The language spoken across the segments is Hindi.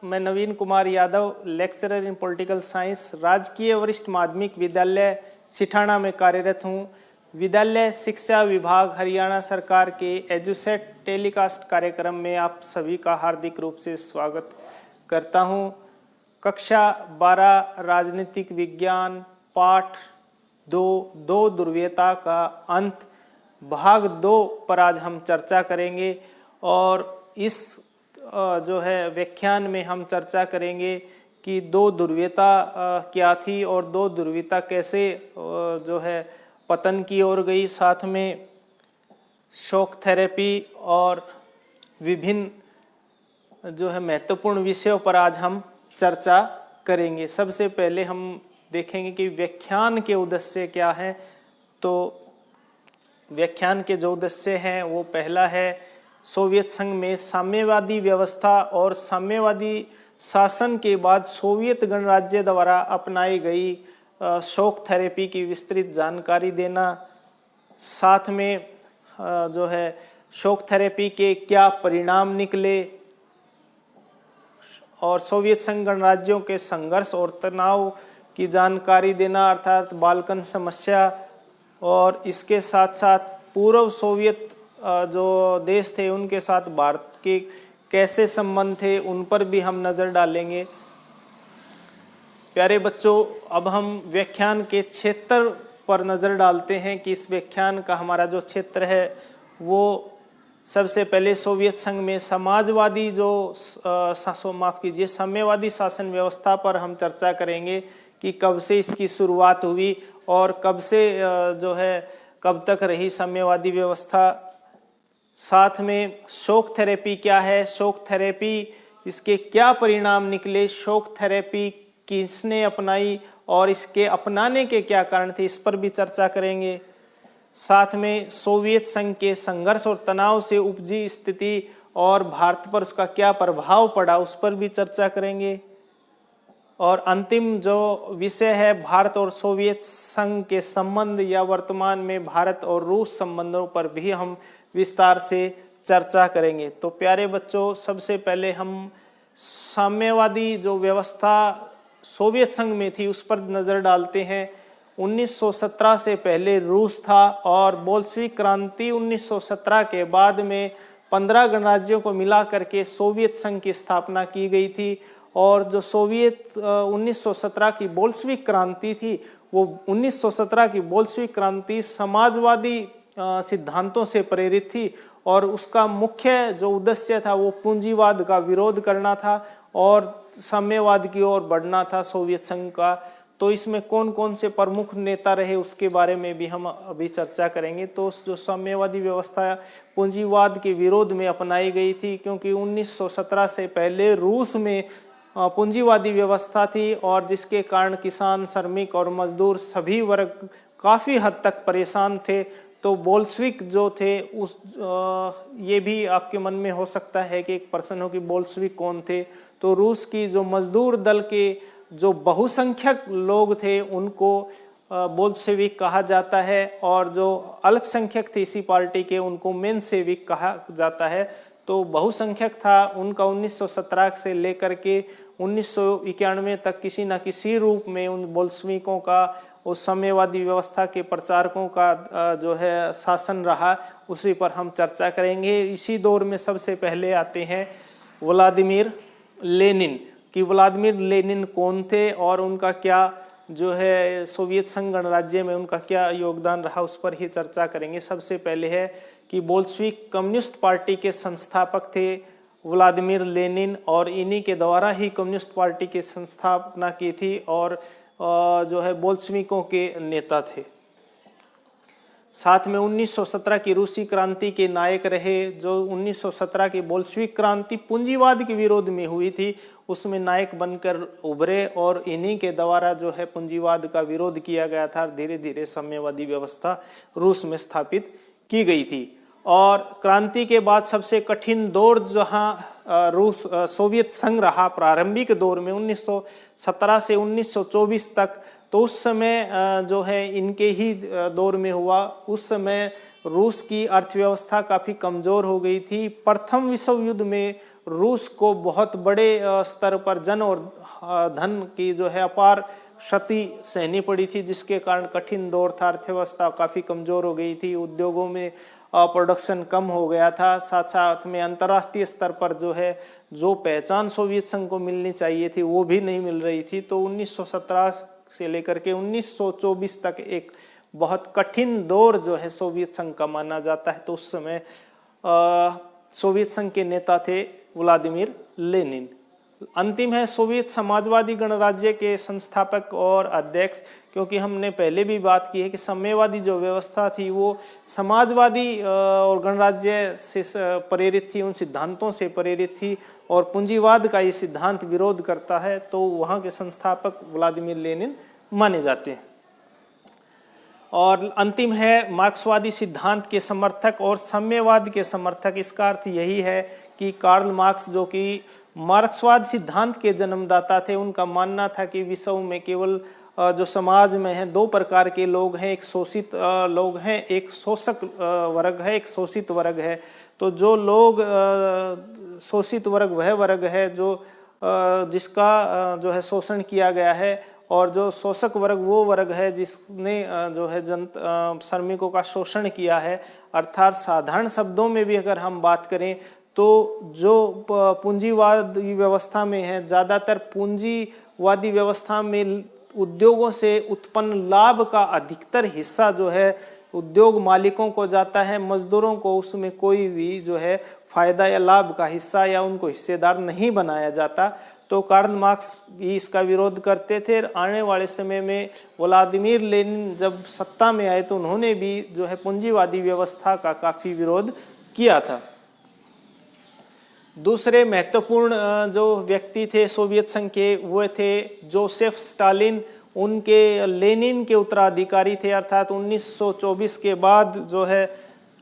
मैं Naveen Kumar Yadav, lecturer in political science, राजकीय वरिष्ठ माध्यमिक विद्यालय सिठाना में कार्यरत हूँ। विद्यालय शिक्षा विभाग हरियाणा सरकार के एजुसेट टेलीकास्ट कार्यक्रम में आप सभी का हार्दिक रूप से स्वागत करता हूँ। कक्षा 12 राजनीतिक विज्ञान पाठ 2 ध्रुवीयता का अंत भाग 2 पर आज हम चर्चा करेंगे और इस जो है व्याख्यान में हम चर्चा करेंगे कि 2 ध्रुवीयता क्या थी और 2 ध्रुवीयता कैसे जो है पतन की ओर गई। साथ में शॉक थेरेपी और विभिन्न जो है महत्वपूर्ण विषयों पर आज हम चर्चा करेंगे। सबसे पहले हम देखेंगे कि व्याख्यान के उद्देश्य क्या है। तो व्याख्यान के जो उद्देश्य हैं वो पहला है सोवियत संघ में साम्यवादी व्यवस्था और साम्यवादी शासन के बाद सोवियत गणराज्य द्वारा अपनाई गई शॉक थेरेपी की विस्तृत जानकारी देना। साथ में जो है शॉक थेरेपी के क्या परिणाम निकले और सोवियत संघ गणराज्यों के संघर्ष और तनाव की जानकारी देना, अर्थात बाल्कन समस्या। और इसके साथ साथ पूर्व सोवियत जो देश थे उनके साथ भारत के कैसे संबंध थे उन पर भी हम नजर डालेंगे। प्यारे बच्चों, अब हम व्याख्यान के क्षेत्र पर नजर डालते हैं कि इस व्याख्यान का हमारा जो क्षेत्र है वो सबसे पहले सोवियत संघ में समाजवादी जो साम्यवादी शासन व्यवस्था पर हम चर्चा करेंगे कि कब से इसकी शुरुआत हुई और कब से जो है कब तक रही साम्यवादी व्यवस्था। साथ में शॉक थेरेपी क्या है, शॉक थेरेपी इसके क्या परिणाम निकले, शॉक थेरेपी किसने अपनाई और इसके अपनाने के क्या कारण थे, इस पर भी चर्चा करेंगे। साथ में सोवियत संघ के संघर्ष और तनाव से उपजी स्थिति और भारत पर उसका क्या प्रभाव पड़ा उस पर भी चर्चा करेंगे। और अंतिम जो विषय है भारत और सोवियत संघ के संबंध या वर्तमान में भारत और रूस संबंधों पर भी हम विस्तार से चर्चा करेंगे। तो प्यारे बच्चों, सबसे पहले हम साम्यवादी जो व्यवस्था सोवियत संघ में थी उस पर नजर डालते हैं। 1917 से पहले रूस था और बोल्शेविक क्रांति 1917 के बाद में 15 गणराज्यों को मिला करके सोवियत संघ की स्थापना की गई थी। और जो सोवियत 1917 की बोल्शेविक क्रांति थी वो 1917 की बोल्शेविक क्रांति समाजवादी सिद्धांतों से प्रेरित थी और उसका मुख्य जो उद्देश्य था वो पूंजीवाद का विरोध करना था और साम्यवाद की ओर बढ़ना था सोवियत संघ का। तो इसमें कौन कौन से प्रमुख नेता रहे उसके बारे में भी हम अभी चर्चा करेंगे। तो जो साम्यवादी व्यवस्था पूंजीवाद के विरोध में अपनाई गई थी, क्योंकि 1917 से पहले रूस में पूंजीवादी व्यवस्था थी और जिसके कारण किसान, श्रमिक और मजदूर सभी वर्ग काफी हद तक परेशान थे। तो बोल्शेविक जो थे उस ये भी आपके मन में हो सकता है कि एक प्रश्न हो कि बोल्शेविक कौन थे। तो रूस की जो मजदूर दल के जो बहुसंख्यक लोग थे उनको बोल्शेविक कहा जाता है और जो अल्पसंख्यक थे इसी पार्टी के उनको मेनसेविक कहा जाता है। तो बहुसंख्यक था उनका 1917 से लेकर के 1991 तक किसी न किसी रूप में उन बोल्शेविकों का उस साम्यवादी व्यवस्था के प्रचारकों का जो है शासन रहा, उसी पर हम चर्चा करेंगे। इसी दौर में सबसे पहले आते हैं व्लादिमीर लेनिन कि व्लादिमीर लेनिन कौन थे और उनका क्या जो है सोवियत संघ गणराज्य में उनका क्या योगदान रहा उस पर ही चर्चा करेंगे। सबसे पहले है कि बोल्शेविक कम्युनिस्ट पार्टी के संस्थापक थे व्लादिमीर लेनिन और इन्हीं के द्वारा ही कम्युनिस्ट पार्टी की स्थापना की थी और जो है बोल्शेविकों के नेता थे। साथ में 1917 की रूसी क्रांति के नायक रहे। जो 1917 की बोल्शेविक क्रांति पूंजीवाद के विरोध में हुई थी उसमें नायक बनकर उभरे और इन्हीं के द्वारा जो है पूंजीवाद का विरोध किया गया था। धीरे धीरे साम्यवादी व्यवस्था रूस में स्थापित की गई थी। और क्रांति के बाद सबसे कठिन दौर जहां रूस सोवियत संघ रहा प्रारंभिक दौर में 1917 से 1924 तक, तो उस समय जो है इनके ही दौर में हुआ। उस समय रूस की अर्थव्यवस्था काफी कमजोर हो गई थी। प्रथम विश्व युद्ध में रूस को बहुत बड़े स्तर पर जन और धन की जो है अपार क्षति सहनी पड़ी थी, जिसके कारण कठिन दौर था, अर्थव्यवस्था काफी कमजोर हो गई थी, उद्योगों में प्रोडक्शन कम हो गया था। साथ साथ में अंतर्राष्ट्रीय स्तर पर जो है जो पहचान सोवियत संघ को मिलनी चाहिए थी वो भी नहीं मिल रही थी। तो 1917 से लेकर के 1924 तक एक बहुत कठिन दौर जो है सोवियत संघ का माना जाता है। तो उस समय सोवियत संघ के नेता थे व्लादिमीर लेनिन। अंतिम है सोवियत समाजवादी गणराज्य के संस्थापक और अध्यक्ष, क्योंकि हमने पहले भी बात की है कि साम्यवादी जो व्यवस्था थी वो समाजवादी और गणराज्य से प्रेरित थी, उन सिद्धांतों से प्रेरित थी, और पूंजीवाद का ये सिद्धांत विरोध करता है। तो वहाँ के संस्थापक व्लादिमीर लेनिन माने जाते हैं। और अंतिम है मार्क्सवादी सिद्धांत के समर्थक और साम्यवाद के समर्थक। इसका अर्थ यही है कि कार्ल मार्क्स जो कि मार्क्सवाद सिद्धांत के जन्मदाता थे, उनका मानना था कि विश्व में केवल जो समाज में है दो प्रकार के लोग हैं, एक शोषित लोग हैं, एक शोषक वर्ग है, एक शोषित वर्ग है। तो जो लोग शोषित वर्ग वह वर्ग है जो जिसका जो है शोषण किया गया है, और जो शोषक वर्ग वो वर्ग है जिसने जो है श्रमिकों का शोषण किया है। अर्थात साधारण शब्दों में भी अगर हम बात करें तो जो पूंजीवादी व्यवस्था में है, ज़्यादातर पूंजीवादी व्यवस्था में उद्योगों से उत्पन्न लाभ का अधिकतर हिस्सा जो है उद्योग मालिकों को जाता है, मजदूरों को उसमें कोई भी जो है फायदा या लाभ का हिस्सा या उनको हिस्सेदार नहीं बनाया जाता। तो कार्ल मार्क्स भी इसका विरोध करते थे। आने वाले समय में व्लादिमीर लेनिन जब सत्ता में आए तो उन्होंने भी जो है पूंजीवादी व्यवस्था का काफी विरोध किया था। दूसरे महत्वपूर्ण जो व्यक्ति थे सोवियत संघ के वो थे जोसेफ स्टालिन। उनके लेनिन के उत्तराधिकारी थे, अर्थात 1924 के बाद जो है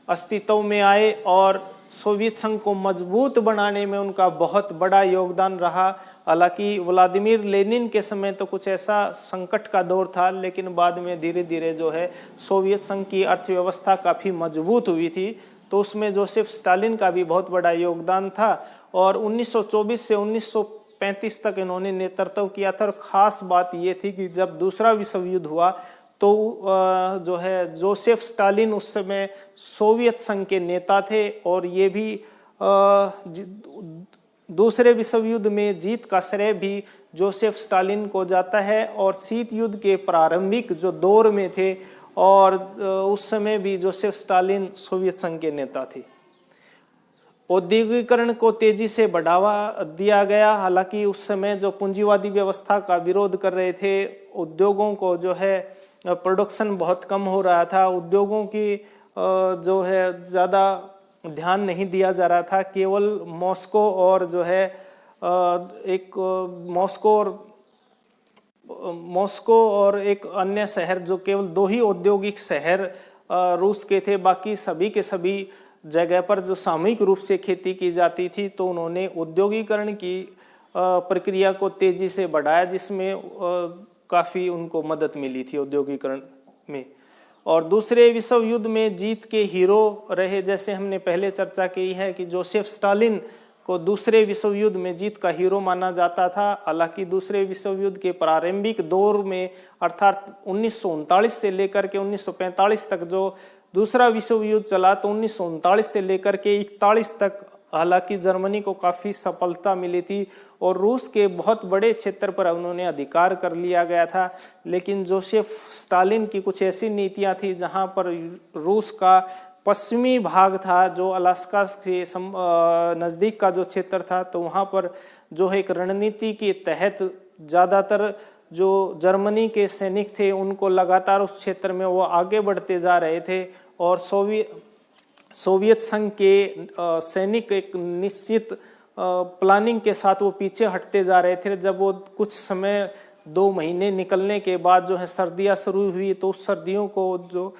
अस्तित्व में आए और सोवियत संघ को मजबूत बनाने में उनका बहुत बड़ा योगदान रहा। हालांकि व्लादिमीर लेनिन के समय तो कुछ ऐसा संकट का दौर था, लेकिन बाद में धीरे धीरे जो है सोवियत संघ की अर्थव्यवस्था काफ़ी मजबूत हुई थी, तो उसमें जोसेफ स्टालिन का भी बहुत बड़ा योगदान था। और 1924 से 1935 तक इन्होंने नेतृत्व किया था। और ख़ास बात ये थी कि जब दूसरा विश्व युद्ध हुआ तो जो है जोसेफ स्टालिन उस समय सोवियत संघ के नेता थे, और ये भी दूसरे विश्व युद्ध में जीत का श्रेय भी जोसेफ स्टालिन को जाता है। और शीत युद्ध के प्रारंभिक जो दौर में थे और उस समय भी जोसेफ स्टालिन सोवियत संघ के नेता थे। औद्योगिकरण को तेजी से बढ़ावा दिया गया। हालांकि उस समय जो पूंजीवादी व्यवस्था का विरोध कर रहे थे, उद्योगों को जो है प्रोडक्शन बहुत कम हो रहा था, उद्योगों की जो है ज़्यादा ध्यान नहीं दिया जा रहा था। केवल मॉस्को और जो है एक मॉस्को और एक अन्य शहर, जो केवल दो ही औद्योगिक शहर रूस के थे, बाकी सभी के सभी जगह पर जो सामूहिक रूप से खेती की जाती थी। तो उन्होंने औद्योगिकरण की प्रक्रिया को तेजी से बढ़ाया, जिसमें काफ़ी उनको मदद मिली थी औद्योगिकरण में। और दूसरे विश्व युद्ध में जीत के हीरो रहे, जैसे हमने पहले चर्चा की है कि जोसेफ स्टालिन को दूसरे विश्व युद्ध में जीत का हीरो माना जाता था। हालांकि दूसरे विश्व युद्ध के प्रारंभिक दौर में अर्थात 1939 से लेकर के 1945 तक जो दूसरा विश्व युद्ध चला, तो 1939 से लेकर के 41 तक हालांकि जर्मनी को काफ़ी सफलता मिली थी और रूस के बहुत बड़े क्षेत्र पर उन्होंने अधिकार कर लिया गया था। लेकिन जोसेफ स्टालिन की कुछ ऐसी नीतियां थी जहां पर रूस का पश्चिमी भाग था, जो अलास्का के नज़दीक का जो क्षेत्र था, तो वहां पर जो है एक रणनीति के तहत ज़्यादातर जो जर्मनी के सैनिक थे उनको लगातार उस क्षेत्र में वो आगे बढ़ते जा रहे थे, और सोवियत संघ के सैनिक एक निश्चित प्लानिंग के साथ वो पीछे हटते जा रहे थे। जब वो कुछ समय 2 महीने निकलने के बाद जो है सर्दियाँ शुरू हुई, तो उस सर्दियों को जो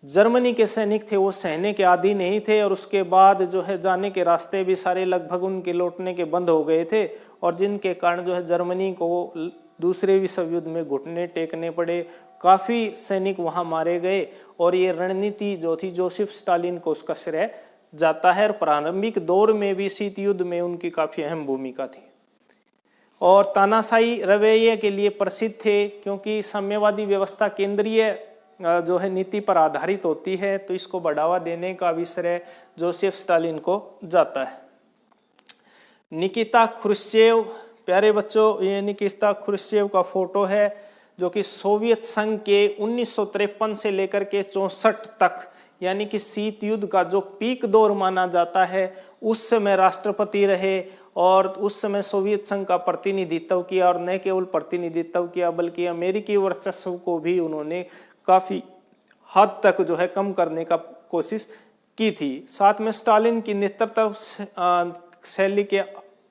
जर्मनी के सैनिक थे वो सहने के आदी नहीं थे, और उसके बाद जो है जाने के रास्ते भी सारे लगभग उनके लौटने के बंद हो गए थे, और जिनके कारण जो है जर्मनी को दूसरे विश्व युद्ध में घुटने टेकने पड़े। काफ़ी सैनिक वहाँ मारे गए, और ये रणनीति जो थी जोसेफ स्टालिन को उसका श्रेय जाता है और प्रारंभिक दौर में भी शीत युद्ध में उनकी काफी अहम भूमिका थी। और तानाशाही रवैये के लिए प्रसिद्ध थे, क्योंकि साम्यवादी व्यवस्था केंद्रीय जो है नीति पर आधारित होती है, तो इसको बढ़ावा देने का भी श्रेय जोसेफ स्टालिन को जाता है। निकिता ख्रुश्चेव, प्यारे बच्चों, ये निकिता ख्रुश्चेव का फोटो है, जो कि सोवियत संघ के 1953 से लेकर के 64 तक, यानी कि शीत युद्ध का जो पीक दौर माना जाता है, उस समय राष्ट्रपति रहे और उस समय सोवियत संघ का प्रतिनिधित्व किया, और न केवल प्रतिनिधित्व किया बल्कि अमेरिकी वर्चस्व को भी उन्होंने काफी हद तक जो है कम करने का कोशिश की थी। साथ में स्टालिन की नेतृत्व शैली के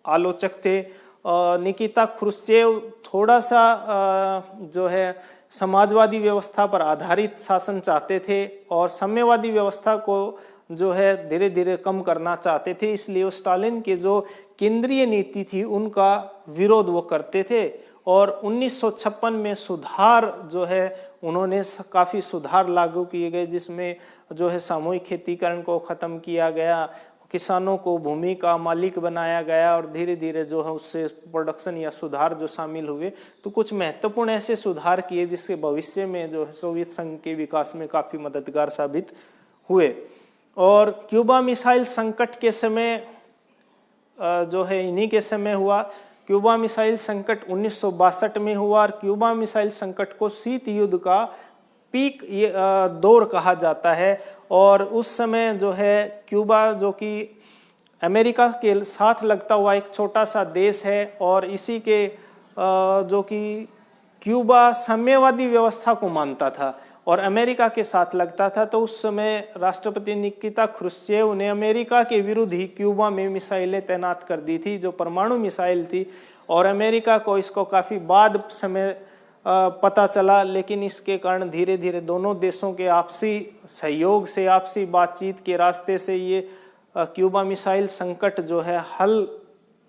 आलोचक थे। निकिता ख्रुश्चेव थोड़ा सा जो है समाजवादी व्यवस्था पर आधारित शासन चाहते थे और साम्यवादी व्यवस्था को जो है धीरे धीरे कम करना चाहते थे, इसलिए वो स्टालिन की जो केंद्रीय नीति थी उनका विरोध वो करते थे। और 1956 में सुधार जो है उन्होंने काफी सुधार लागू किए गए, जिसमें जो है सामूहिक खेतीकरण को खत्म किया गया, किसानों को भूमि का मालिक बनाया गया और धीरे धीरे जो है उससे प्रोडक्शन या सुधार जो शामिल हुए। तो कुछ महत्वपूर्ण ऐसे सुधार किए जिससे भविष्य में जो है सोवियत संघ के विकास में काफी मददगार साबित हुए। और क्यूबा मिसाइल संकट के समय जो है इन्हीं के समय हुआ। क्यूबा मिसाइल संकट 1962 में हुआ और क्यूबा मिसाइल संकट को शीत युद्ध का पीक दौर कहा जाता है। और उस समय जो है क्यूबा, जो कि अमेरिका के साथ लगता हुआ एक छोटा सा देश है, और इसी के जो कि क्यूबा साम्यवादी व्यवस्था को मानता था और अमेरिका के साथ लगता था, तो उस समय राष्ट्रपति निकिता ख्रुश्चेव ने अमेरिका के विरुद्ध ही क्यूबा में मिसाइलें तैनात कर दी थी, जो परमाणु मिसाइल थी। और अमेरिका को इसको काफी बाद समय पता चला, लेकिन इसके कारण धीरे धीरे दोनों देशों के आपसी सहयोग से, आपसी बातचीत के रास्ते से ये क्यूबा मिसाइल संकट जो है हल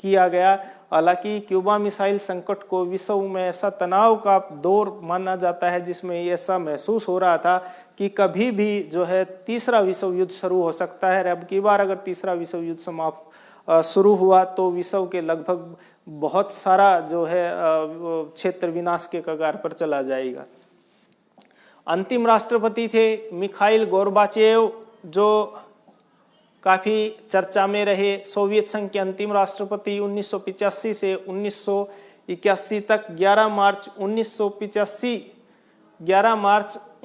किया गया। हालांकि क्यूबा मिसाइल संकट को विश्व में ऐसा तनाव का दौर माना जाता है, जिसमें ऐसा महसूस हो रहा था कि कभी भी जो है तीसरा विश्व युद्ध शुरू हो सकता है। अब की बार अगर तीसरा विश्व युद्ध समाप्त शुरू हुआ तो विश्व के लगभग बहुत सारा जो है क्षेत्र विनाश के कगार पर चला जाएगा। अंतिम राष्ट्रपति थे मिखाइल गोर्बाचेव, जो काफी चर्चा में रहे। सोवियत संघ के अंतिम राष्ट्रपति 1985 से 1981 तक 11 मार्च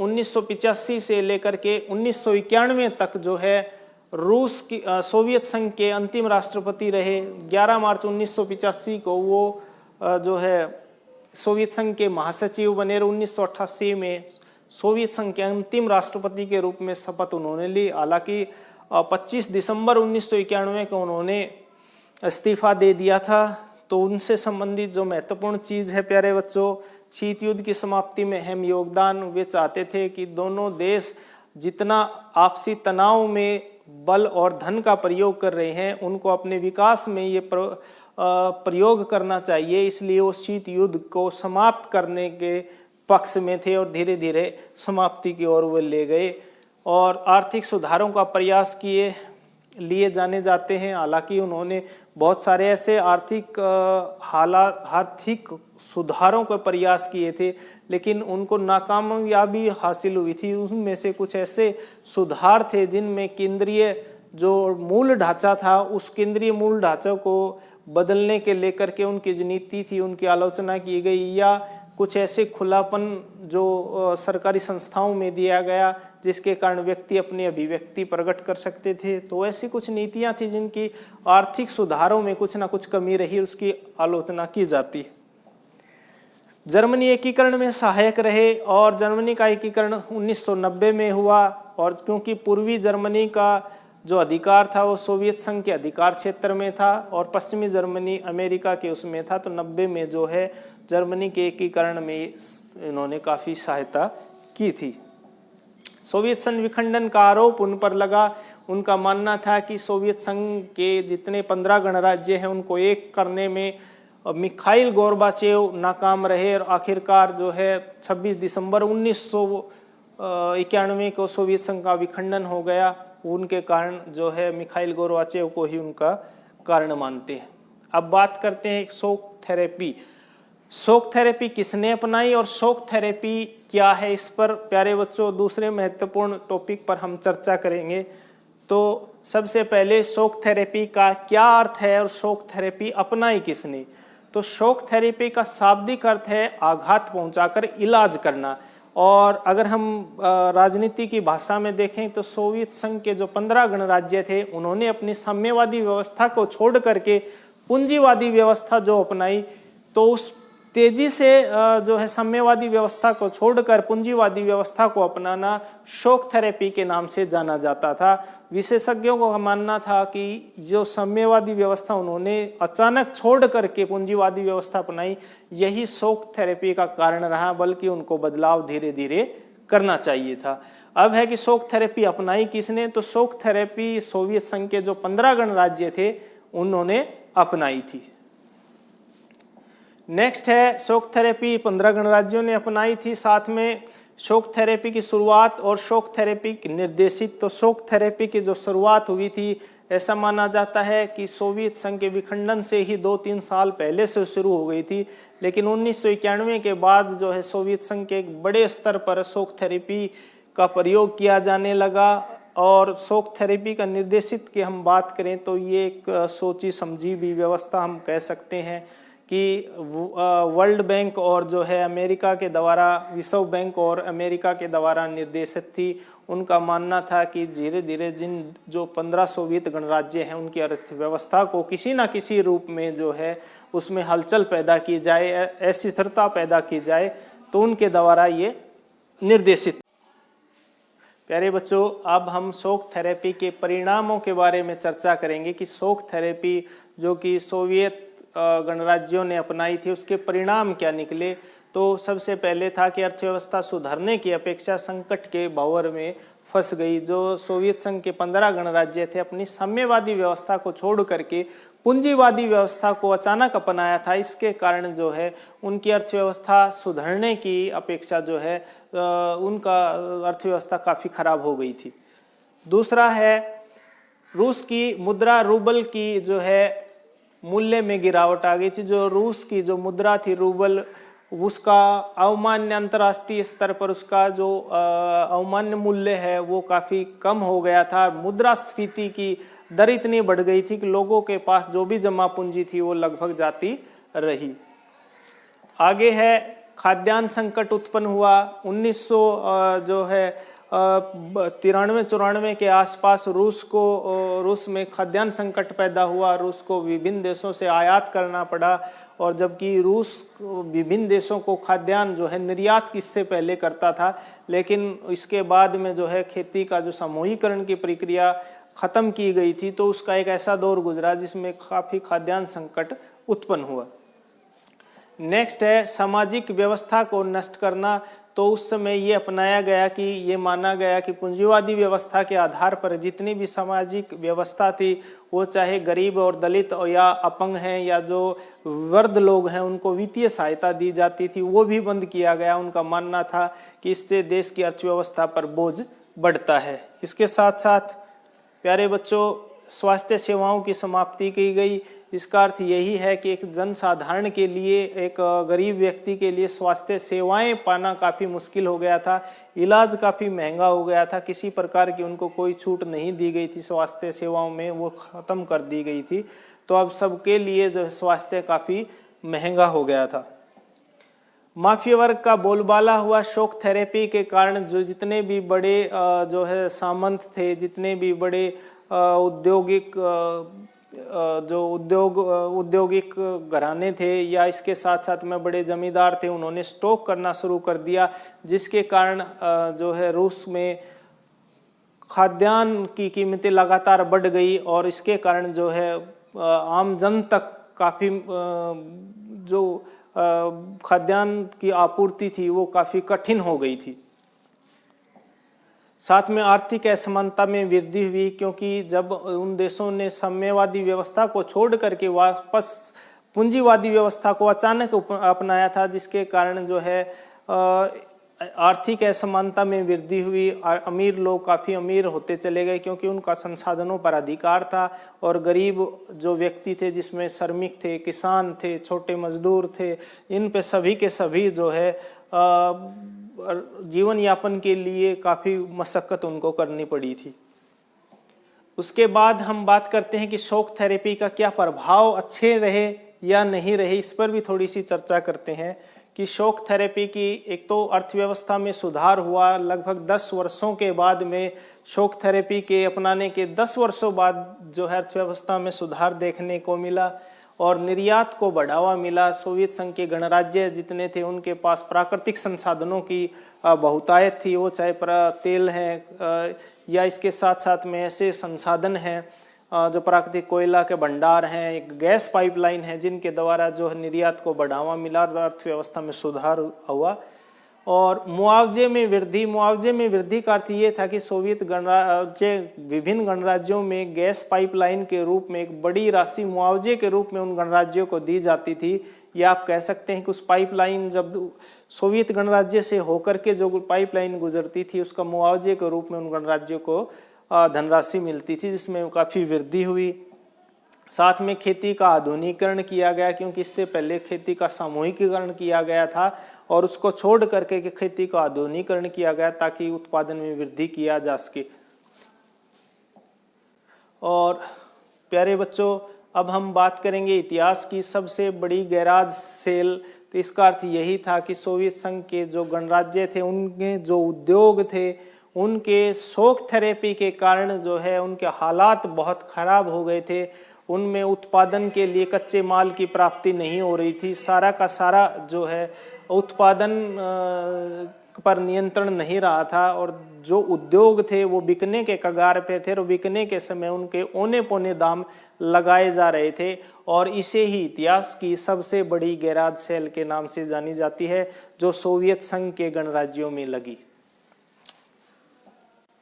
1985 से लेकर के 1991 तक जो है रूस की सोवियत संघ के अंतिम राष्ट्रपति रहे। 11 मार्च 1985 को वो जो है सोवियत संघ के महासचिव बने। 1988 में सोवियत संघ के अंतिम राष्ट्रपति के रूप में शपथ उन्होंने ली। हालांकि 25 दिसंबर 1991 को उन्होंने इस्तीफा दे दिया था। तो उनसे संबंधित जो महत्वपूर्ण चीज है प्यारे बच्चों, शीत युद्ध की समाप्ति में अहम योगदान वे चाहते थे कि दोनों देश जितना आपसी तनाव में बल और धन का प्रयोग कर रहे हैं, उनको अपने विकास में ये प्रयोग करना चाहिए। इसलिए वो शीत युद्ध को समाप्त करने के पक्ष में थे और धीरे धीरे समाप्ति की ओर वो ले गए। और आर्थिक सुधारों का प्रयास लिए जाने जाते हैं। हालांकि उन्होंने बहुत सारे ऐसे आर्थिक सुधारों का प्रयास किए थे, लेकिन उनको नाकामयाबी हासिल हुई थी। उनमें से कुछ ऐसे सुधार थे जिनमें केंद्रीय जो मूल ढांचा था, उस केंद्रीय मूल ढांचे को बदलने के लेकर के उनकी जो नीति थी उनकी आलोचना की गई, या कुछ ऐसे खुलापन जो सरकारी संस्थाओं में दिया गया जिसके कारण व्यक्ति अपनी अभिव्यक्ति प्रकट कर सकते थे। तो ऐसी कुछ नीतियां थी जिनकी आर्थिक सुधारों में कुछ ना कुछ कमी रही, उसकी आलोचना की जाती। जर्मनी एकीकरण में सहायक रहे और जर्मनी का एकीकरण 1990 में हुआ। और क्योंकि पूर्वी जर्मनी का जो अधिकार था वो सोवियत संघ के अधिकार क्षेत्र में था और पश्चिमी जर्मनी अमेरिका के उसमें था, तो 90 में जो है जर्मनी के एकीकरण में इन्होंने काफी सहायता की थी। सोवियत संघ विखंडन का आरोप उन पर लगा। उनका मानना था कि सोवियत संघ के जितने 15 गणराज्य हैं उनको एक करने में मिखाइल गोर्बाचेव नाकाम रहे और आखिरकार जो है 26 दिसंबर 1991 को सोवियत संघ का विखंडन हो गया। उनके कारण जो है मिखाइल गोर्बाचेव को ही उनका कारण मानते हैं। अब बात करते हैं शॉक थेरेपी। शॉक थेरेपी किसने अपनाई और शॉक थेरेपी क्या है, इस पर प्यारे बच्चों दूसरे महत्वपूर्ण टॉपिक पर हम चर्चा करेंगे। तो सबसे पहले शॉक थेरेपी का क्या अर्थ है और शॉक थेरेपी अपनाई किसने। तो शॉक थेरेपी का शाब्दिक अर्थ है आघात पहुंचाकर इलाज करना। और अगर हम राजनीति की भाषा में देखें तो सोवियत संघ के जो 15 गणराज्य थे उन्होंने अपनी साम्यवादी व्यवस्था को छोड़ करके पूंजीवादी व्यवस्था जो अपनाई, तो उस तेजी से जो है साम्यवादी व्यवस्था को छोड़कर पूंजीवादी व्यवस्था को अपनाना शॉक थेरेपी के नाम से जाना जाता था। विशेषज्ञों का मानना था कि जो साम्यवादी व्यवस्था उन्होंने अचानक छोड़ करके पूंजीवादी व्यवस्था अपनाई, यही शॉक थेरेपी का कारण रहा, बल्कि उनको बदलाव धीरे धीरे करना चाहिए था। अब है कि शॉक थेरेपी अपनाई किसने, तो शॉक थेरेपी सोवियत संघ के जो 15 गणराज्य थे उन्होंने अपनाई थी। नेक्स्ट है शॉक थेरेपी 15 गणराज्यों ने अपनाई थी। साथ में शॉक थेरेपी की शुरुआत और शॉक थेरेपी की निर्देशित, तो शॉक थेरेपी की जो शुरुआत हुई थी, ऐसा माना जाता है कि सोवियत संघ के विखंडन से ही 2-3 साल पहले से शुरू हो गई थी, लेकिन 1991 के बाद जो है सोवियत संघ के एक बड़े स्तर पर शॉक थेरेपी का प्रयोग किया जाने लगा। और शॉक थेरेपी का निर्देशित की हम बात करें तो ये एक सोची समझी भी व्यवस्था हम कह सकते हैं कि वर्ल्ड बैंक और जो है अमेरिका के द्वारा, विश्व बैंक और अमेरिका के द्वारा निर्देशित थी। उनका मानना था कि धीरे धीरे जिन जो 15 सोवियत गणराज्य हैं उनकी अर्थव्यवस्था को किसी न किसी रूप में जो है उसमें हलचल पैदा की जाए, अस्थिरता पैदा की जाए, तो उनके द्वारा ये निर्देशित। प्यारे बच्चों, अब हम शॉक थेरेपी के परिणामों के बारे में चर्चा करेंगे कि शॉक थेरेपी जो कि सोवियत गणराज्यों ने अपनाई थी उसके परिणाम क्या निकले। तो सबसे पहले था कि अर्थव्यवस्था सुधरने की अपेक्षा संकट के भंवर में फंस गई। जो सोवियत संघ के 15 गणराज्य थे अपनी साम्यवादी व्यवस्था को छोड़ करके पूंजीवादी व्यवस्था को अचानक अपनाया था, इसके कारण जो है उनकी अर्थव्यवस्था सुधरने की अपेक्षा जो है उनका अर्थव्यवस्था काफी खराब हो गई थी। दूसरा है रूस की मुद्रा रूबल की जो है मूल्य में गिरावट आ गई थी। जो रूस की जो मुद्रा थी रूबल, उसका अवमान्य अंतर्राष्ट्रीय स्तर पर उसका जो अवमान्य मूल्य है वो काफी कम हो गया था। मुद्रास्फीति की दर इतनी बढ़ गई थी कि लोगों के पास जो भी जमा पूंजी थी वो लगभग जाती रही। आगे है खाद्यान्न संकट उत्पन्न हुआ। 1900 जो है 93-94 के आसपास रूस में खाद्यान्न संकट पैदा हुआ। रूस को विभिन्न देशों से आयात करना पड़ा, और जबकि रूस विभिन्न देशों को खाद्यान्न जो है निर्यात इससे पहले करता था, लेकिन इसके बाद में जो है खेती का जो समूहीकरण की प्रक्रिया खत्म की गई थी, तो उसका एक ऐसा दौर गुजरा जिसमें काफी खाद्यान्न संकट उत्पन्न हुआ। नेक्स्ट है सामाजिक व्यवस्था को नष्ट करना। तो उस समय ये अपनाया गया कि ये माना गया कि पूंजीवादी व्यवस्था के आधार पर जितनी भी सामाजिक व्यवस्था थी, वो चाहे गरीब और दलित या अपंग हैं या जो वृद्ध लोग हैं उनको वित्तीय सहायता दी जाती थी, वो भी बंद किया गया। उनका मानना था कि इससे देश की अर्थव्यवस्था पर बोझ बढ़ता है। इसके साथ साथ प्यारे बच्चों, स्वास्थ्य सेवाओं की समाप्ति की गई। इसका अर्थ यही है कि एक जनसाधारण के लिए, एक गरीब व्यक्ति के लिए स्वास्थ्य सेवाएं पाना काफ़ी मुश्किल हो गया था। इलाज काफ़ी महंगा हो गया था। किसी प्रकार की उनको कोई छूट नहीं दी गई थी स्वास्थ्य सेवाओं में, वो ख़त्म कर दी गई थी। तो अब सबके लिए जो है स्वास्थ्य काफ़ी महंगा हो गया था। माफिया वर्ग का बोलबाला हुआ शॉक थेरेपी के कारण। जो जितने भी बड़े जो है सामंत थे, जितने भी बड़े औद्योगिक घराने थे या इसके साथ साथ में बड़े जमींदार थे, उन्होंने स्टॉक करना शुरू कर दिया, जिसके कारण जो है रूस में खाद्यान्न की कीमतें लगातार बढ़ गई, और इसके कारण जो है आम जन तक काफ़ी जो खाद्यान्न की आपूर्ति थी वो काफ़ी कठिन हो गई थी। साथ में आर्थिक असमानता में वृद्धि हुई, क्योंकि जब उन देशों ने साम्यवादी व्यवस्था को छोड़ करके वापस पूंजीवादी व्यवस्था को अचानक अपनाया था, जिसके कारण जो है आर्थिक असमानता में वृद्धि हुई। अमीर लोग काफ़ी अमीर होते चले गए क्योंकि उनका संसाधनों पर अधिकार था, और गरीब जो व्यक्ति थे, जिसमें श्रमिक थे, किसान थे, छोटे मजदूर थे, इन पे सभी के सभी जो है जीवन यापन के लिए काफ़ी मशक्क़त उनको करनी पड़ी थी। उसके बाद हम बात करते हैं कि शॉक थेरेपी का क्या प्रभाव अच्छे रहे या नहीं रहे, इस पर भी थोड़ी सी चर्चा करते हैं कि शॉक थेरेपी की एक तो अर्थव्यवस्था में सुधार हुआ। लगभग 10 वर्षों के बाद में शॉक थेरेपी के अपनाने के 10 वर्षों बाद जो है अर्थव्यवस्था में सुधार देखने को मिला और निर्यात को बढ़ावा मिला। सोवियत संघ के गणराज्य जितने थे उनके पास प्राकृतिक संसाधनों की बहुतायत थी, वो चाहे तेल है या इसके साथ साथ में ऐसे संसाधन हैं जो प्राकृतिक कोयला के भंडार हैं, एक गैस पाइपलाइन है, जिनके द्वारा जो है निर्यात को बढ़ावा मिला, अर्थव्यवस्था में सुधार हुआ। और मुआवजे में वृद्धि का अर्थ ये था कि सोवियत गणराज्य विभिन्न गणराज्यों में गैस पाइपलाइन के रूप में एक बड़ी राशि मुआवजे के रूप में उन गणराज्यों को दी जाती थी। या आप कह सकते हैं कि उस पाइपलाइन जब सोवियत गणराज्य से होकर के जो पाइपलाइन गुजरती थी, उसका मुआवजे के रूप में उन गणराज्यों को धनराशि मिलती थी, जिसमें काफ़ी वृद्धि हुई। साथ में खेती का आधुनिकीकरण किया गया, क्योंकि इससे पहले खेती का सामूहिकीकरण किया गया था और उसको छोड़ करके खेती का आधुनिकीकरण किया गया ताकि उत्पादन में वृद्धि किया जा सके। और प्यारे बच्चों, अब हम बात करेंगे इतिहास की सबसे बड़ी गैराज सेल। तो इसका अर्थ यही था कि सोवियत संघ के जो गणराज्य थे, उनके जो उद्योग थे, उनके शॉक थेरेपी के कारण जो है उनके हालात बहुत खराब हो गए थे। उनमें उत्पादन के लिए कच्चे माल की प्राप्ति नहीं हो रही थी। सारा का सारा जो है उत्पादन पर नियंत्रण नहीं रहा था और जो उद्योग थे वो बिकने के कगार पे थे और बिकने के समय उनके औने पौने दाम लगाए जा रहे थे। और इसे ही इतिहास की सबसे बड़ी गैराज सेल के नाम से जानी जाती है, जो सोवियत संघ के गणराज्यों में लगी।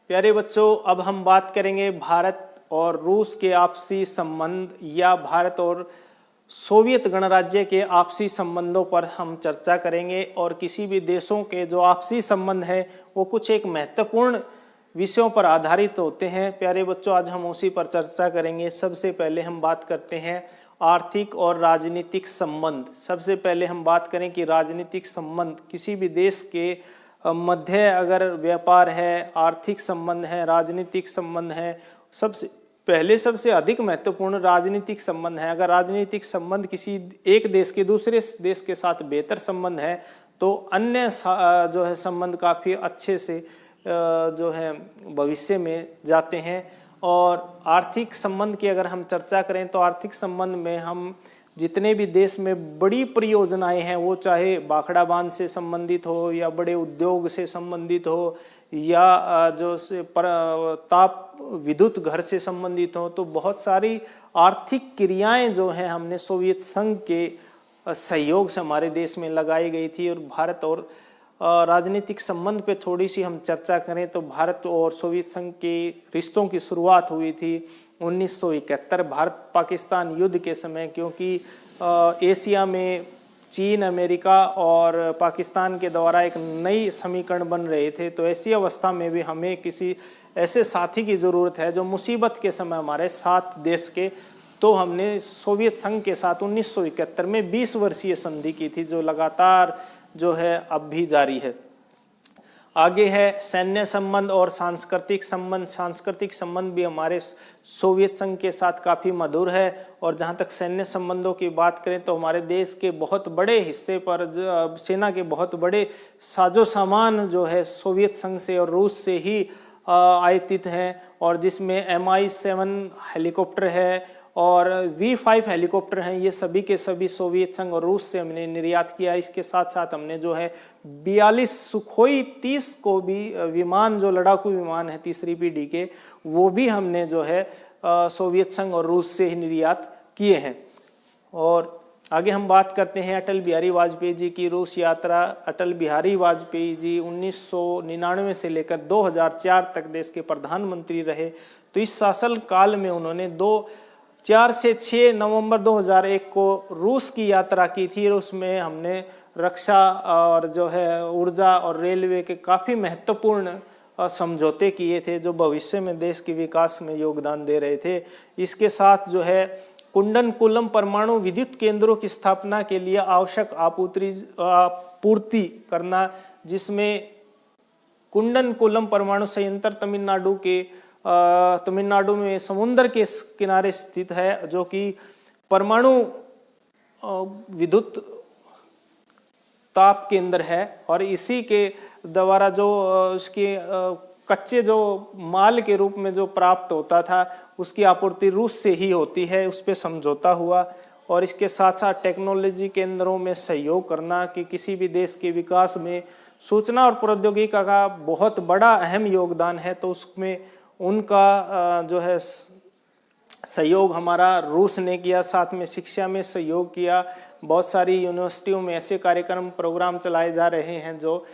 प्यारे बच्चों, अब हम बात करेंगे भारत और रूस के आपसी संबंध या भारत और सोवियत गणराज्य के आपसी संबंधों पर हम चर्चा करेंगे। और किसी भी देशों के जो आपसी संबंध है वो कुछ एक महत्वपूर्ण विषयों पर आधारित होते हैं। प्यारे बच्चों, आज हम उसी पर चर्चा करेंगे। सबसे पहले हम बात करते हैं आर्थिक और राजनीतिक संबंध। सबसे पहले हम बात करें कि राजनीतिक संबंध किसी भी देश के मध्य अगर व्यापार है, आर्थिक संबंध है, राजनीतिक संबंध है, सबसे अधिक महत्वपूर्ण राजनीतिक संबंध है। अगर राजनीतिक संबंध किसी एक देश के दूसरे देश के साथ बेहतर संबंध है तो अन्य जो है संबंध काफ़ी अच्छे से जो है भविष्य में जाते हैं। और आर्थिक संबंध की अगर हम चर्चा करें तो आर्थिक संबंध में हम जितने भी देश में बड़ी परियोजनाएं हैं, वो चाहे भाखड़ा बांध से संबंधित हो या बड़े उद्योग से संबंधित हो या जो ताप विद्युत घर से संबंधित हो, तो बहुत सारी आर्थिक क्रियाएं जो हैं हमने सोवियत संघ के सहयोग से हमारे देश में लगाई गई थी। और भारत और राजनीतिक संबंध पे थोड़ी सी हम चर्चा करें तो भारत और सोवियत संघ के रिश्तों की शुरुआत हुई थी 1971 भारत पाकिस्तान युद्ध के समय, क्योंकि एशिया में चीन, अमेरिका और पाकिस्तान के द्वारा एक नई समीकरण बन रहे थे। तो ऐसी अवस्था में भी हमें किसी ऐसे साथी की ज़रूरत है जो मुसीबत के समय हमारे साथ देश के। तो हमने सोवियत संघ के साथ 1971 में 20 वर्षीय संधि की थी, जो लगातार जो है अब भी जारी है। आगे है सैन्य संबंध और सांस्कृतिक संबंध। सांस्कृतिक संबंध भी हमारे सोवियत संघ के साथ काफ़ी मधुर है। और जहाँ तक सैन्य संबंधों की बात करें तो हमारे देश के बहुत बड़े हिस्से पर सेना के बहुत बड़े साजो सामान जो है सोवियत संघ से और रूस से ही आयातित हैं, और जिसमें Mi-7 हेलीकॉप्टर है और V5 हेलीकॉप्टर हैं। ये सभी के सभी सोवियत संघ और रूस से हमने निर्यात किया। इसके साथ साथ हमने जो है 42 सुखोई 30 को भी विमान, जो लड़ाकू विमान है तीसरी पीढ़ी के, वो भी हमने जो है सोवियत संघ और रूस से ही निर्यात किए हैं। और आगे हम बात करते हैं अटल बिहारी वाजपेयी जी की रूस यात्रा। अटल बिहारी वाजपेयी जी 1999 से लेकर 2004 तक देश के प्रधानमंत्री रहे। तो इस शासन काल में उन्होंने 2 4 से 6 नवंबर 2001 को रूस की यात्रा की थी और उसमें हमने रक्षा और जो है ऊर्जा और रेलवे के काफ़ी महत्वपूर्ण समझौते किए थे जो भविष्य में देश के विकास में योगदान दे रहे थे। इसके साथ जो है कुंडनकुलम परमाणु विद्युत केंद्रों की स्थापना के लिए आवश्यक आपूर्ति करना, जिसमें कुंडनकुलम परमाणु संयंत्र तमिलनाडु में समुद्र के किनारे स्थित है, जो कि परमाणु विद्युत ताप केंद्र है और इसी के द्वारा जो उसके कच्चे जो माल के रूप में जो प्राप्त होता था उसकी आपूर्ति रूस से ही होती है, उस पर समझौता हुआ। और इसके साथ साथ टेक्नोलॉजी केंद्रों में सहयोग करना कि किसी भी देश के विकास में सूचना और प्रौद्योगिकी का बहुत बड़ा अहम योगदान है, तो उसमें उनका जो है सहयोग हमारा रूस ने किया। साथ में शिक्षा में सहयोग किया। बहुत सारी यूनिवर्सिटियों में ऐसे कार्यक्रम प्रोग्राम चलाए जा रहे हैं जो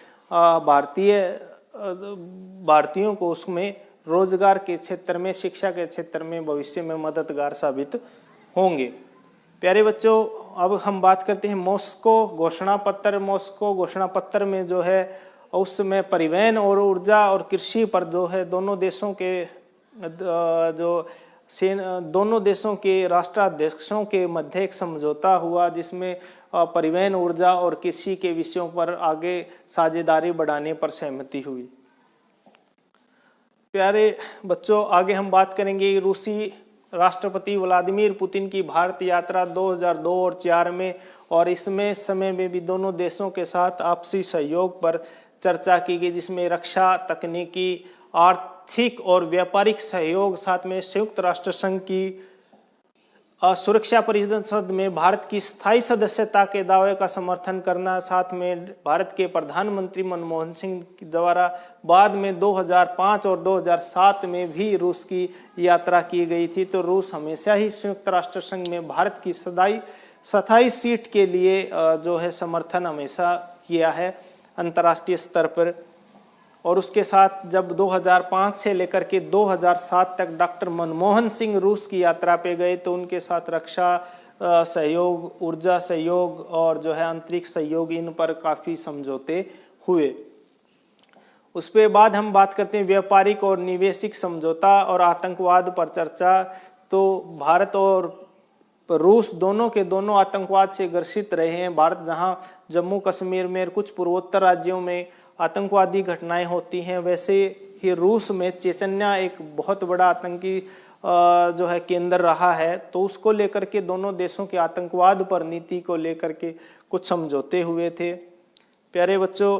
भारतीयों को उसमें रोजगार के क्षेत्र में, शिक्षा के क्षेत्र में भविष्य में मददगार साबित होंगे। प्यारे बच्चों, अब हम बात करते हैं मॉस्को घोषणा पत्र। मॉस्को घोषणा पत्र में जो है उसमें परिवहन और ऊर्जा और कृषि पर जो है दोनों देशों के राष्ट्राध्यक्षों के मध्य एक समझौता हुआ, जिसमें परिवहन, ऊर्जा और कृषि के विषयों पर आगे साझेदारी बढ़ाने पर सहमति हुई। प्यारे बच्चों, आगे हम बात करेंगे रूसी राष्ट्रपति व्लादिमीर पुतिन की भारत यात्रा 2002 और 4 में, और इसमें समय में भी दोनों देशों के साथ आपसी सहयोग पर चर्चा की गई, जिसमें रक्षा, तकनीकी, आर्थिक और व्यापारिक सहयोग, साथ में संयुक्त राष्ट्र संघ की सुरक्षा परिषद में भारत की स्थायी सदस्यता के दावे का समर्थन करना, साथ में भारत के प्रधानमंत्री मनमोहन सिंह द्वारा बाद में 2005 और 2007 में भी रूस की यात्रा की गई थी। तो रूस हमेशा ही संयुक्त राष्ट्र संघ में भारत की स्थायी सीट के लिए जो है समर्थन हमेशा किया है अंतर्राष्ट्रीय स्तर पर। और उसके साथ जब 2005 से लेकर के 2007 तक डॉक्टर मनमोहन सिंह रूस की यात्रा पे गए, तो उनके साथ रक्षा सहयोग, ऊर्जा सहयोग और जो है अंतरिक्ष सहयोग, इन पर काफ़ी समझौते हुए। उसके बाद हम बात करते हैं व्यापारिक और निवेशिक समझौता और आतंकवाद पर चर्चा। तो भारत और रूस दोनों के दोनों आतंकवाद से ग्रसित रहे हैं। भारत जहां जम्मू कश्मीर में और कुछ पूर्वोत्तर राज्यों में आतंकवादी घटनाएं होती हैं, वैसे ही रूस में चेचन्या एक बहुत बड़ा आतंकी जो है केंद्र रहा है। तो उसको लेकर के दोनों देशों के आतंकवाद पर नीति को लेकर के कुछ समझौते हुए थे। प्यारे बच्चों,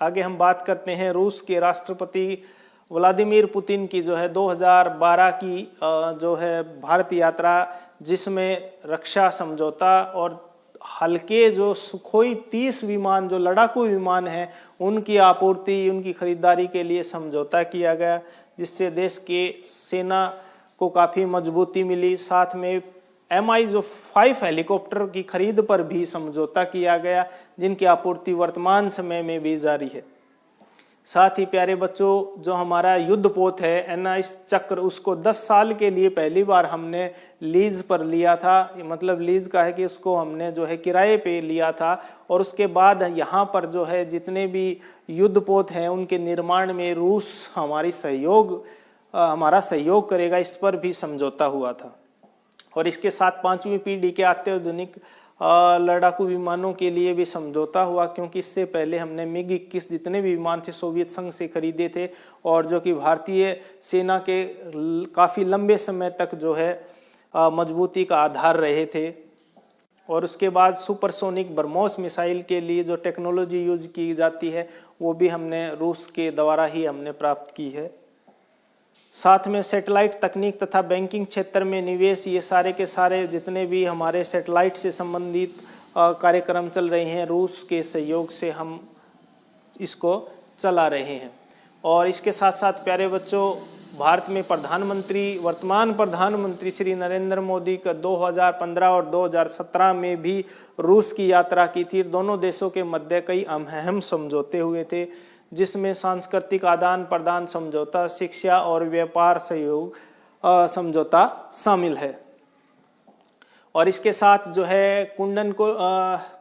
आगे हम बात करते हैं रूस के राष्ट्रपति व्लादिमीर पुतिन की जो है 2012 की जो है भारत यात्रा, जिसमें रक्षा समझौता और हल्के जो सुखोई 30 विमान, जो लड़ाकू विमान हैं, उनकी आपूर्ति, उनकी खरीदारी के लिए समझौता किया गया, जिससे देश के सेना को काफ़ी मजबूती मिली। साथ में Mi-5 हेलीकॉप्टर की खरीद पर भी समझौता किया गया, जिनकी आपूर्ति वर्तमान समय में भी जारी है। साथ ही प्यारे बच्चों, जो हमारा युद्धपोत है NIS चक्र, उसको 10 साल के लिए पहली बार हमने लीज पर लिया था। मतलब लीज का है कि उसको हमने जो है किराए पे लिया था, और उसके बाद यहाँ पर जो है जितने भी युद्धपोत हैं उनके निर्माण में रूस हमारा सहयोग करेगा, इस पर भी समझौता हुआ था। और इसके साथ 5वीं पीढ़ी के अत्याधुनिक लड़ाकू विमानों के लिए भी समझौता हुआ, क्योंकि इससे पहले हमने MiG-21 जितने भी विमान थे सोवियत संघ से खरीदे थे, और जो कि भारतीय सेना के काफ़ी लंबे समय तक जो है मजबूती का आधार रहे थे। और उसके बाद सुपरसोनिक ब्रह्मोस मिसाइल के लिए जो टेक्नोलॉजी यूज की जाती है, वो भी हमने रूस के द्वारा ही हमने प्राप्त की है। साथ में सैटेलाइट तकनीक तथा बैंकिंग क्षेत्र में निवेश, ये सारे के सारे जितने भी हमारे सैटेलाइट से संबंधित कार्यक्रम चल रहे हैं, रूस के सहयोग से हम इसको चला रहे हैं। और इसके साथ साथ प्यारे बच्चों, भारत में वर्तमान प्रधानमंत्री श्री नरेंद्र मोदी का 2015 और 2017 में भी रूस की यात्रा की थी। दोनों देशों के मध्य कई अहम समझौते हुए थे, जिसमें सांस्कृतिक आदान प्रदान समझौता, शिक्षा और व्यापार सहयोग समझौता शामिल है। और इसके साथ जो है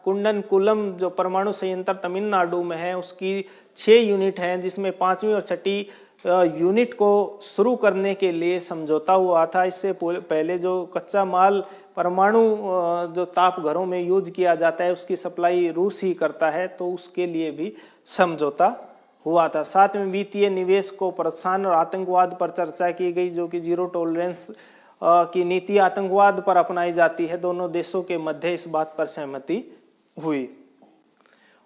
कुंडनकुलम जो परमाणु संयंत्र तमिलनाडु में है उसकी 6 यूनिट हैं, जिसमें 5वीं और 6ठी यूनिट को शुरू करने के लिए समझौता हुआ था। इससे पहले जो कच्चा माल परमाणु जो ताप घरों में यूज किया जाता है उसकी सप्लाई रूस ही करता है, तो उसके लिए भी समझौता हुआ था। साथ में वित्तीय निवेश को प्रोत्साहन और आतंकवाद पर चर्चा की गई, जो कि जीरो टॉलरेंस की नीति आतंकवाद पर अपनाई जाती है। दोनों देशों के मध्य इस बात पर सहमति हुई।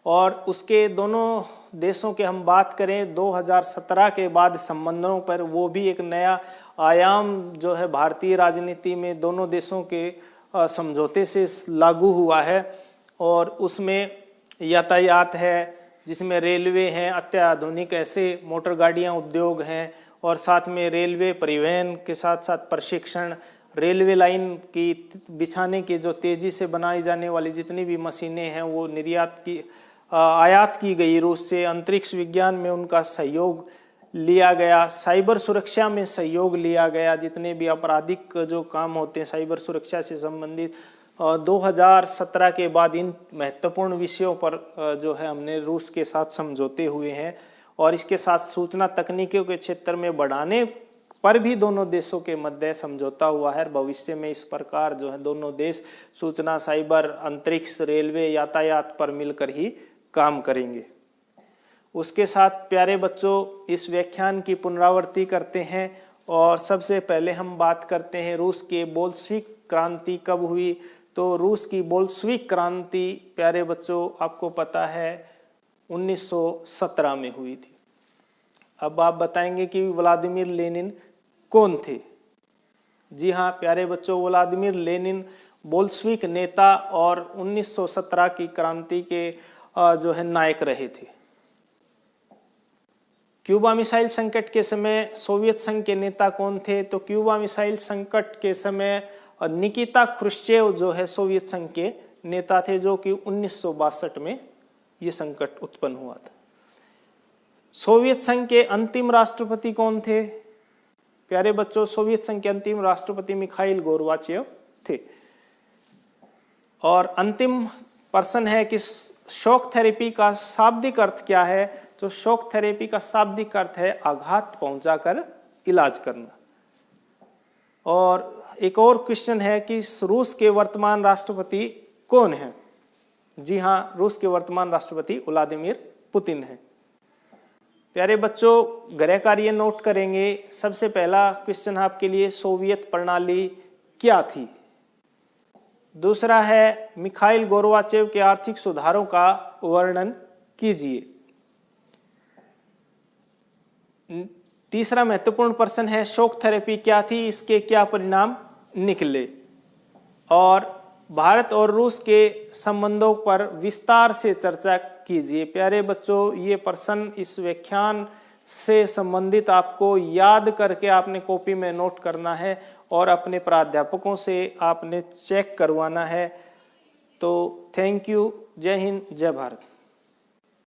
और उसके दोनों देशों के हम बात करें 2017 के बाद संबंधों पर, वो भी एक नया आयाम जो है भारतीय राजनीति में दोनों देशों के समझौते से लागू हुआ है। और उसमें यातायात है, जिसमें रेलवे हैं, अत्याधुनिक ऐसे मोटर गाड़ियां उद्योग हैं, और साथ में रेलवे परिवहन के साथ साथ प्रशिक्षण, रेलवे लाइन की बिछाने की जो तेजी से बनाई जाने वाली जितनी भी मशीनें हैं वो आयात की गई रूस से। अंतरिक्ष विज्ञान में उनका सहयोग लिया गया, साइबर सुरक्षा में सहयोग लिया गया, जितने भी आपराधिक जो काम होते हैं साइबर सुरक्षा से संबंधित 2017 के बाद इन महत्वपूर्ण विषयों पर जो है हमने रूस के साथ समझौते हुए हैं। और इसके साथ सूचना तकनीकों के क्षेत्र में बढ़ाने पर भी दोनों देशों के मध्य समझौता हुआ है। भविष्य में इस प्रकार जो है दोनों देश सूचना, साइबर, अंतरिक्ष, रेलवे, यातायात पर मिलकर ही काम करेंगे। उसके साथ प्यारे बच्चों, इस व्याख्यान की पुनरावृत्ति करते हैं और सबसे पहले हम बात करते हैं रूस के बोल्शेविक क्रांति कब हुई। तो रूस की बोल्शेविक क्रांति प्यारे बच्चों आपको पता है 1917 में हुई थी। अब आप बताएंगे कि व्लादिमीर लेनिन कौन थे। जी हाँ प्यारे बच्चों, व्लादिमीर लेनिन बोल्शेविक नेता और 1917 की क्रांति के जो है नायक रहे थे। क्यूबा मिसाइल संकट के समय सोवियत संघ के नेता कौन थे। तो क्यूबा मिसाइल संकट के समय निकिता क्रुश्चेव जो है सोवियत संघ के नेता थे, जो कि 1962 में ये संकट उत्पन्न हुआ था। सोवियत संघ के अंतिम राष्ट्रपति कौन थे। प्यारे बच्चों, सोवियत संघ के अंतिम राष्ट्रपति मिखाइल गोर्बाचेव थे। और अंतिम प्रश्न है कि शॉक थेरेपी का शाब्दिक अर्थ क्या है। तो शॉक थेरेपी का शाब्दिक अर्थ है आघात पहुंचाकर इलाज करना। और एक और क्वेश्चन है कि रूस के वर्तमान राष्ट्रपति कौन है। जी हाँ, रूस के वर्तमान राष्ट्रपति व्लादिमीर पुतिन है। प्यारे बच्चों, गृह कार्य नोट करेंगे। सबसे पहला क्वेश्चन आपके लिए, सोवियत प्रणाली क्या थी। दूसरा है मिखाइल गोर्बाचेव के आर्थिक सुधारों का वर्णन कीजिए। तीसरा महत्वपूर्ण प्रश्न है शॉक थेरेपी क्या थी, इसके क्या परिणाम निकले। और भारत और रूस के संबंधों पर विस्तार से चर्चा कीजिए। प्यारे बच्चों, ये प्रश्न इस व्याख्यान से संबंधित आपको याद करके आपने कॉपी में नोट करना है और अपने प्राध्यापकों से आपने चेक करवाना है। तो थैंक यू। जय हिंद, जय भारत।